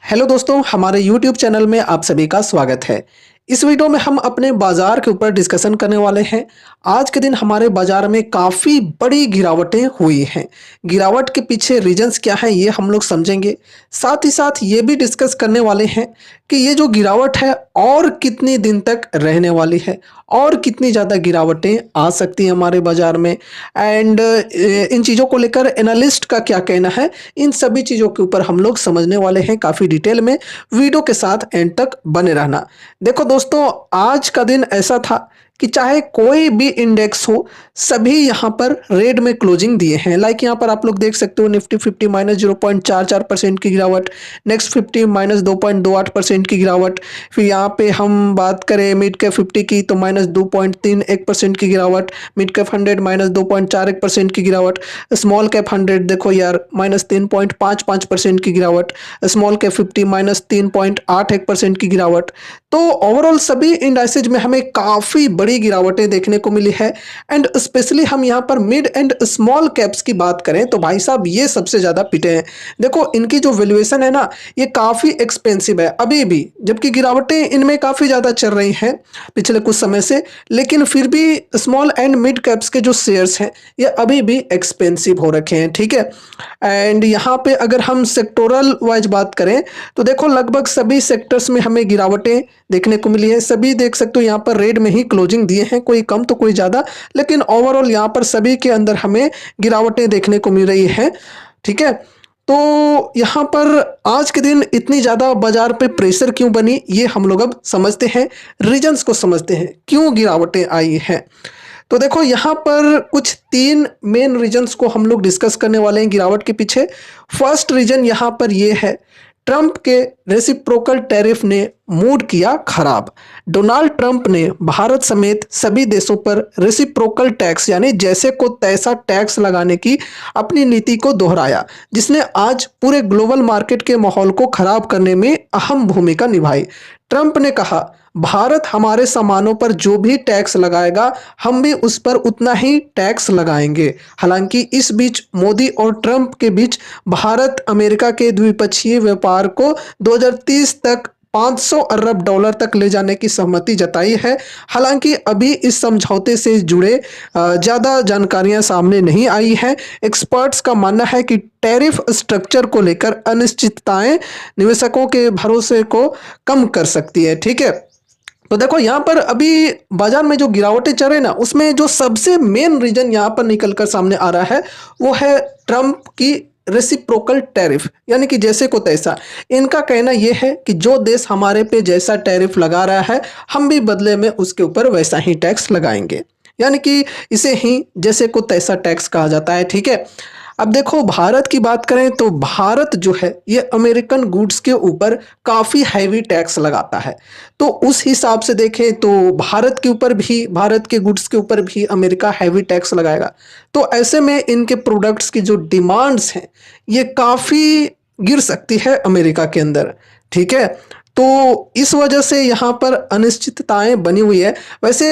Hello दोस्तों, हमारे YouTube channel में आप सभी का स्वागत है। इस वीडियो में हम अपने बाजार के ऊपर डिस्कशन करने वाले हैं। आज के दिन हमारे बाजार में काफ़ी बड़ी गिरावटें हुई हैं। गिरावट के पीछे रीजंस क्या हैं ये हम लोग समझेंगे। साथ ही साथ ये भी डिस्कस करने वाले हैं कि ये जो गिरावट है और कितनी दिन तक रहने वाली है और कितनी ज़्यादा गिरावटें आ सकती हैं हमारे बाजार में। एंड इन चीज़ों को लेकर एनालिस्ट का क्या कहना है, इन सभी चीज़ों के ऊपर हम लोग समझने वाले हैं काफ़ी डिटेल में। वीडियो के साथ एंड तक बने रहना। देखो दोस्तों, आज का दिन ऐसा था कि चाहे कोई भी इंडेक्स हो, सभी यहाँ पर रेड में क्लोजिंग दिए हैं। लाइक यहाँ पर आप लोग देख सकते हो, निफ्टी 50 -0.44% की गिरावट, नेक्स्ट 50 -2.28% की गिरावट। फिर यहाँ पे हम बात करें मिड कैप 50 की तो -2.31% की गिरावट, मिड कैप 100 -2.41% की गिरावट, स्मॉल कैप 100 देखो यार -3.55% की गिरावट, स्मॉल कैप 50 -3.81% की गिरावट। तो ओवरऑल सभी इंडाइसेज में हमें काफ़ी बड़ी गिरावटें देखने को मिली है। एंड स्पेशली हम यहाँ पर मिड एंड स्मॉल कैप्स की बात करें तो भाई साहब ये सबसे ज़्यादा पिटे हैं। देखो इनकी जो वैल्यूएशन है ना, ये काफ़ी एक्सपेंसिव है अभी भी, जबकि गिरावटें इनमें काफ़ी ज़्यादा चल रही हैं पिछले कुछ समय से। लेकिन फिर भी स्मॉल एंड मिड कैप्स के जो शेयर्स हैं ये अभी भी एक्सपेंसिव हो रखे हैं, ठीक है। एंड यहाँ पे अगर हम सेक्टोरल वाइज बात करें तो देखो लगभग सभी सेक्टर्स में हमें गिरावटें देखने को मिली है। सभी देख सकते हो यहाँ पर रेड में ही क्लोजिंग दिए हैं, कोई कम तो कोई ज़्यादा, लेकिन ओवरऑल यहाँ पर सभी के अंदर हमें गिरावटें देखने को मिल रही है, ठीक है। तो यहाँ पर आज के दिन इतनी ज़्यादा बाजार पे प्रेशर क्यों बनी, ये हम लोग अब समझते हैं, रीजंस को समझते हैं क्यों गिरावटें आई हैं। तो देखो यहाँ पर कुछ तीन मेन रीजंस को हम लोग डिस्कस करने वाले हैं गिरावट के पीछे। फर्स्ट रीजन यहाँ पर ये है, ट्रंप के रेसिप्रोकल टैरिफ ने मूड किया खराब। डोनाल्ड ट्रंप ने भारत समेत सभी देशों पर रेसिप्रोकल टैक्स यानी जैसे को तैसा टैक्स लगाने की अपनी नीति को दोहराया, जिसने आज पूरे ग्लोबल मार्केट के माहौल को खराब करने में अहम भूमिका निभाई। ट्रंप ने कहा, भारत हमारे सामानों पर जो भी टैक्स लगाएगा हम भी उस पर उतना ही टैक्स लगाएंगे। हालांकि इस बीच मोदी और ट्रंप के बीच भारत अमेरिका के द्विपक्षीय व्यापार को 2030 तक 500 अरब डॉलर तक ले जाने की सहमति जताई है। हालांकि अभी इस समझौते से जुड़े ज़्यादा जानकारियां सामने नहीं आई हैं। एक्सपर्ट्स का मानना है कि टैरिफ स्ट्रक्चर को लेकर अनिश्चितताएं निवेशकों के भरोसे को कम कर सकती है, ठीक है। तो देखो यहाँ पर अभी बाजार में जो गिरावटें चल रही है ना, उसमें जो सबसे मेन रीजन यहाँ पर निकल कर सामने आ रहा है वो है ट्रंप की रेसिप्रोकल टैरिफ, यानी कि जैसे को तैसा। इनका कहना यह है कि जो देश हमारे पे जैसा टैरिफ लगा रहा है हम भी बदले में उसके ऊपर वैसा ही टैक्स लगाएंगे, यानी कि इसे ही जैसे को तैसा टैक्स कहा जाता है, ठीक है। अब देखो भारत की बात करें तो भारत जो है ये अमेरिकन गुड्स के ऊपर काफ़ी हैवी टैक्स लगाता है। तो उस हिसाब से देखें तो भारत के ऊपर भी, भारत के गुड्स के ऊपर भी अमेरिका हैवी टैक्स लगाएगा। तो ऐसे में इनके प्रोडक्ट्स की जो डिमांड्स हैं ये काफ़ी गिर सकती है अमेरिका के अंदर, ठीक है। तो इस वजह से यहाँ पर अनिश्चितताएं बनी हुई है। वैसे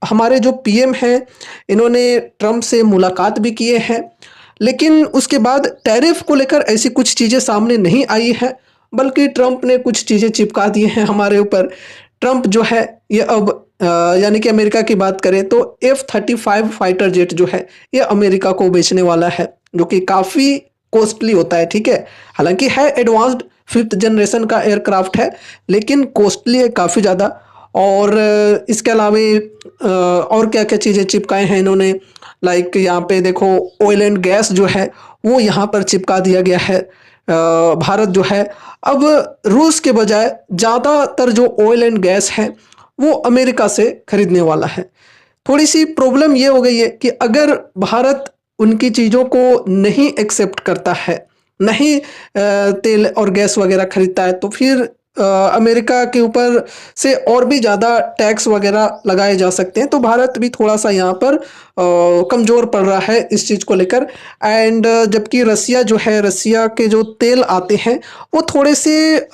हमारे जो पीएम हैं इन्होंने ट्रंप से मुलाकात भी किए हैं, लेकिन उसके बाद टैरिफ को लेकर ऐसी कुछ चीज़ें सामने नहीं आई हैं, बल्कि ट्रंप ने कुछ चीज़ें चिपका दी हैं हमारे ऊपर। ट्रंप जो है ये अब यानी कि अमेरिका की बात करें तो F-35 फाइटर जेट जो है ये अमेरिका को बेचने वाला है, जो कि काफ़ी कॉस्टली होता है, ठीक है। हालांकि है एडवांस्ड 5th जनरेशन का एयरक्राफ्ट है, लेकिन कॉस्टली है काफ़ी ज़्यादा। और इसके अलावा और क्या क्या चीज़ें चिपकाए हैं इन्होंने, लाइक यहाँ पे देखो ऑयल एंड गैस जो है वो यहाँ पर चिपका दिया गया है। भारत जो है अब रूस के बजाय ज़्यादातर जो ऑयल एंड गैस है वो अमेरिका से खरीदने वाला है। थोड़ी सी प्रॉब्लम ये हो गई है कि अगर भारत उनकी चीज़ों को नहीं एक्सेप्ट करता है, नहीं तेल और गैस वगैरह खरीदता है, तो फिर अमेरिका के ऊपर से और भी ज़्यादा टैक्स वगैरह लगाए जा सकते हैं। तो भारत भी थोड़ा सा यहाँ पर कमज़ोर पड़ रहा है इस चीज़ को लेकर। एंड जबकि रसिया जो है, रसिया के जो तेल आते हैं वो थोड़े से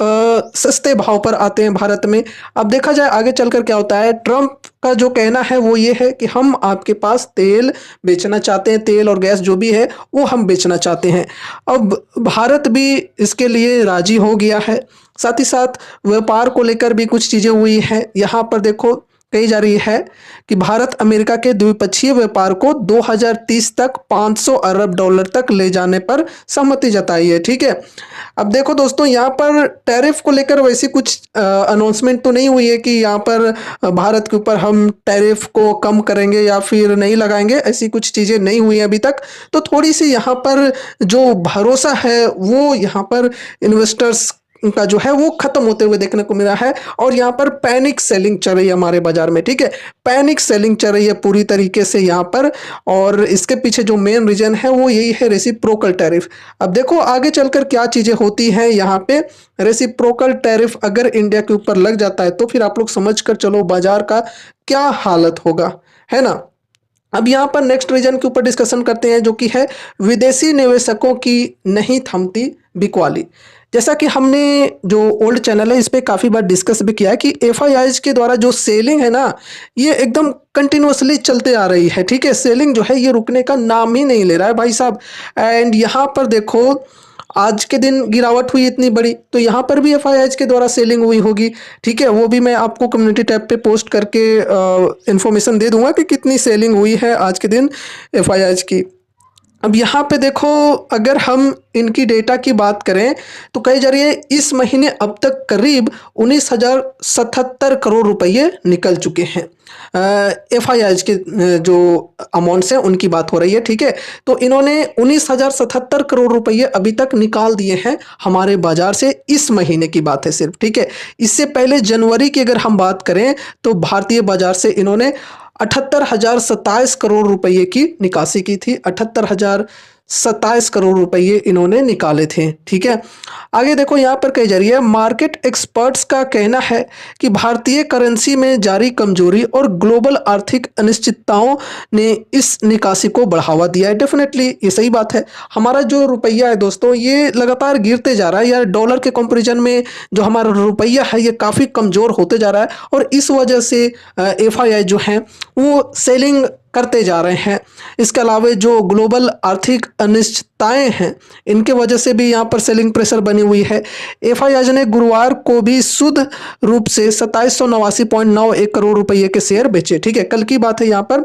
सस्ते भाव पर आते हैं भारत में। अब देखा जाए आगे चलकर क्या होता है। ट्रंप का जो कहना है वो ये है कि हम आपके पास तेल बेचना चाहते हैं, तेल और गैस जो भी है वो हम बेचना चाहते हैं। अब भारत भी इसके लिए राजी हो गया है। साथ ही साथ व्यापार को लेकर भी कुछ चीज़ें हुई हैं। यहाँ पर देखो कही जा रही है कि भारत अमेरिका के द्विपक्षीय व्यापार को 2030 तक 500 अरब डॉलर तक ले जाने पर सहमति जताई है। ठीक है, अब देखो दोस्तों, यहाँ पर टैरिफ को लेकर वैसी कुछ अनाउंसमेंट तो नहीं हुई है कि यहाँ पर भारत के ऊपर हम टैरिफ को कम करेंगे या फिर नहीं लगाएंगे, ऐसी कुछ चीज़ें नहीं हुई हैं अभी तक। तो थोड़ी सी यहाँ पर जो भरोसा है वो यहाँ पर इन्वेस्टर्स का जो है वो खत्म होते हुए देखने को मिला है। और यहाँ पर पैनिक सेलिंग चल रही है हमारे बाजार में। ठीक है, पैनिक सेलिंग चल रही है पूरी तरीके से यहाँ पर, और इसके पीछे जो मेन रीजन है वो यही है रेसिप्रोकल टैरिफ। अब देखो आगे चलकर क्या चीजें होती हैं यहाँ पे। रेसिप्रोकल टैरिफ अगर इंडिया के ऊपर लग जाता है तो फिर आप लोग समझ कर चलो बाजार का क्या हालत होगा, है ना। अब यहाँ पर नेक्स्ट रीजन के ऊपर डिस्कशन करते हैं, जो कि है विदेशी निवेशकों की नहीं थमती बिकवाली। जैसा कि हमने जो ओल्ड चैनल है इस पे काफ़ी बार डिस्कस भी किया है कि एफआईआईज के द्वारा जो सेलिंग है ना, ये एकदम कंटिन्यूअसली चलते आ रही है। ठीक है, सेलिंग जो है ये रुकने का नाम ही नहीं ले रहा है भाई साहब। एंड यहाँ पर देखो आज के दिन गिरावट हुई इतनी बड़ी, तो यहाँ पर भी एफआईआईज के द्वारा सेलिंग हुई होगी। ठीक है, वो भी मैं आपको कम्युनिटी टैब पे पोस्ट करके इन्फॉर्मेशन दे दूंगा कि कितनी सेलिंग हुई है आज के दिन एफआईआईज की। अब यहाँ पे देखो अगर हम इनकी डेटा की बात करें तो कही जा रही है इस महीने अब तक करीब 19,077 करोड़ रुपए निकल चुके हैं। एफआईआईज के जो अमाउंट्स हैं उनकी बात हो रही है। ठीक है, तो इन्होंने 19,077 करोड़ रुपए अभी तक निकाल दिए हैं हमारे बाजार से, इस महीने की बात है सिर्फ। ठीक है, इससे पहले जनवरी की अगर हम बात करें तो भारतीय बाजार से इन्होंने 78,027 करोड़ रुपए की निकासी की थी। 78,027 करोड़ रुपए इन्होंने निकाले थे। ठीक है, आगे देखो यहाँ पर कही जा रही है मार्केट एक्सपर्ट्स का कहना है कि भारतीय करेंसी में जारी कमजोरी और ग्लोबल आर्थिक अनिश्चितताओं ने इस निकासी को बढ़ावा दिया है। डेफिनेटली ये सही बात है। हमारा जो रुपया है दोस्तों ये लगातार गिरते जा रहा है यार। डॉलर के कंपैरिजन में जो हमारा रुपया है ये काफ़ी कमज़ोर होते जा रहा है, और इस वजह से एफआईआई जो हैं वो सेलिंग करते जा रहे हैं। इसके अलावा जो ग्लोबल आर्थिक अनिश्चितताएं हैं इनके वजह से भी यहाँ पर सेलिंग प्रेशर बनी हुई है। एफआईआई ने गुरुवार को भी शुद्ध रूप से 2789.91 करोड़ रुपए के शेयर बेचे। ठीक है, कल की बात है यहाँ पर।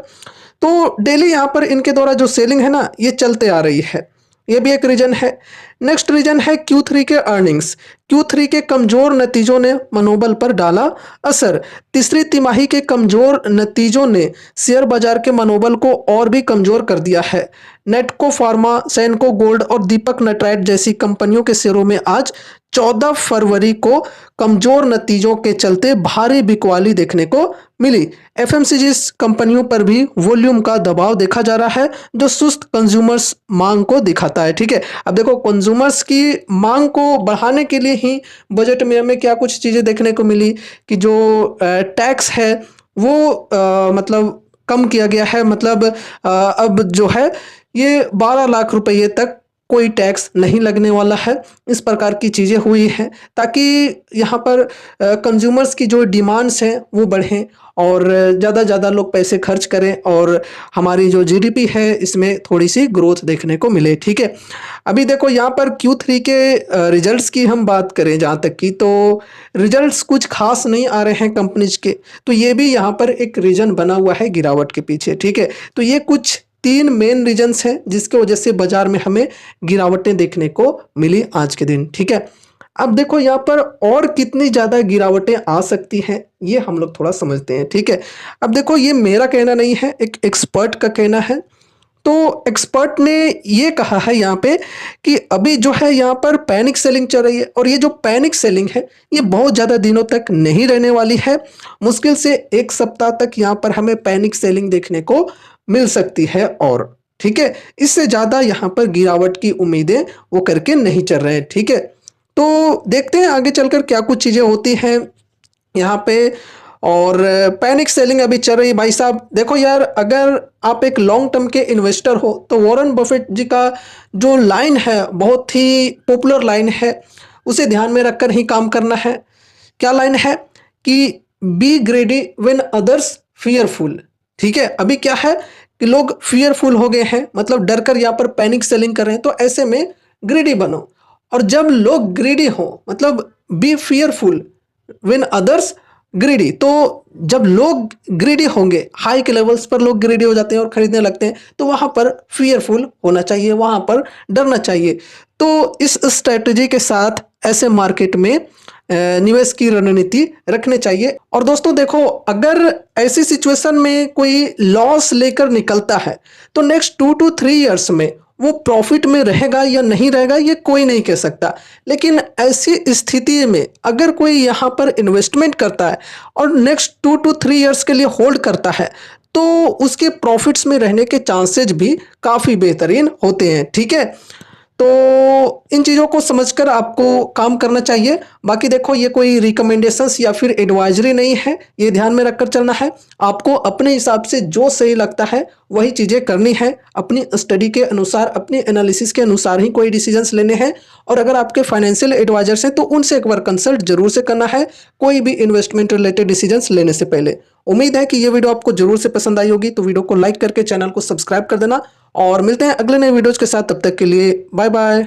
तो डेली यहाँ पर इनके द्वारा जो सेलिंग है ना ये चलते आ रही है, ये भी एक रीजन है। नेक्स्ट रीजन है Q3 के अर्निंग्स। Q3 के कमजोर नतीजों ने मनोबल पर डाला असर। तीसरी तिमाही के कमजोर नतीजों ने शेयर बाजार के मनोबल को और भी कमजोर कर दिया है। नेटको फार्मा, सैनको गोल्ड और दीपक नाइट्राइट जैसी कंपनियों के शेयरों में आज 14 फरवरी को कमजोर नतीजों के चलते भारी बिकवाली देखने को मिली। एफएमसीजी कंपनियों पर भी वॉल्यूम का दबाव देखा जा रहा है जो सुस्त कंज्यूमर्स मांग को दिखाता है। ठीक है, अब देखो कंज्यूमर्स की मांग को बढ़ाने के लिए ही बजट में हमें क्या कुछ चीज़ें देखने को मिली कि जो टैक्स है वो मतलब कम किया गया है। मतलब अब जो है ये 12 लाख रुपए तक कोई टैक्स नहीं लगने वाला है। इस प्रकार की चीज़ें हुई हैं ताकि यहाँ पर कंज्यूमर्स की जो डिमांड्स हैं वो बढ़ें और ज़्यादा लोग पैसे खर्च करें और हमारी जो जीडीपी है इसमें थोड़ी सी ग्रोथ देखने को मिले। ठीक है, अभी देखो यहाँ पर Q3 के रिजल्ट्स की हम बात करें जहाँ तक की, तो रिजल्ट्स कुछ खास नहीं आ रहे हैं कंपनीज के, तो ये भी यहाँ पर एक रीजन बना हुआ है गिरावट के पीछे। ठीक है, तो ये कुछ 3 मेन रीजन्स हैं जिसके वजह से बाजार में हमें गिरावटें देखने को मिली आज के दिन। ठीक है, अब देखो यहाँ पर और कितनी ज़्यादा गिरावटें आ सकती हैं ये हम लोग थोड़ा समझते हैं। ठीक है, अब देखो ये मेरा कहना नहीं है, एक एक्सपर्ट का कहना है। तो एक्सपर्ट ने ये कहा है यहाँ पे कि अभी जो है यहाँ पर पैनिक सेलिंग चल रही है और ये जो पैनिक सेलिंग है ये बहुत ज़्यादा दिनों तक नहीं रहने वाली है। मुश्किल से 1 सप्ताह तक यहाँ पर हमें पैनिक सेलिंग देखने को मिल सकती है और ठीक है, इससे ज़्यादा यहाँ पर गिरावट की उम्मीदें वो करके नहीं चल रहे हैं। ठीक है, तो देखते हैं आगे चलकर क्या कुछ चीज़ें होती हैं यहाँ पे। और पैनिक सेलिंग अभी चल रही है भाई साहब। देखो यार, अगर आप एक लॉन्ग टर्म के इन्वेस्टर हो तो वॉरेन बफेट जी का जो लाइन है बहुत ही पॉपुलर लाइन है, उसे ध्यान में रखकर ही काम करना है। क्या लाइन है कि be greedy when others fearful. ठीक है, अभी क्या है कि लोग फियरफुल हो गए हैं, मतलब डर कर यहाँ पर पैनिक सेलिंग कर रहे हैं, तो ऐसे में ग्रीडी बनो। और जब लोग ग्रीडी हो, मतलब B fearful when others greedy, तो जब लोग ग्रीडी होंगे, हाई के लेवल्स पर लोग ग्रीडी हो जाते हैं और खरीदने लगते हैं, तो वहां पर फियरफुल होना चाहिए, वहां पर डरना चाहिए। तो इस स्ट्रेटजी के साथ ऐसे मार्केट में निवेश की रणनीति रखने चाहिए। और दोस्तों देखो, अगर ऐसी सिचुएशन में कोई लॉस लेकर निकलता है, तो नेक्स्ट 2 to 3 इयर्स में वो प्रॉफिट में रहेगा या नहीं रहेगा, ये कोई नहीं कह सकता। लेकिन ऐसी स्थिति में अगर कोई यहाँ पर इन्वेस्टमेंट करता है और नेक्स्ट 2 to 3 इयर्स के लिए होल्ड करता है, तो उसके प्रॉफिट्स में रहने के चांसेज भी काफ़ी बेहतरीन होते हैं। ठीक है, तो इन चीज़ों को समझकर आपको काम करना चाहिए। बाकी देखो, ये कोई रिकमेंडेशंस या फिर एडवाइजरी नहीं है, ये ध्यान में रखकर चलना है। आपको अपने हिसाब से जो सही लगता है वही चीज़ें करनी है, अपनी स्टडी के अनुसार, अपनी एनालिसिस के अनुसार ही कोई डिसीजंस लेने हैं। और अगर आपके फाइनेंशियल एडवाइजर्स हैं तो उनसे एक बार कंसल्ट जरूर से करना है कोई भी इन्वेस्टमेंट रिलेटेड डिसीजंस लेने से पहले। उम्मीद है कि ये वीडियो आपको जरूर से पसंद आई होगी, तो वीडियो को लाइक करके चैनल को सब्सक्राइब कर देना। और मिलते हैं अगले नए वीडियोज के साथ, तब तक के लिए बाय बाय।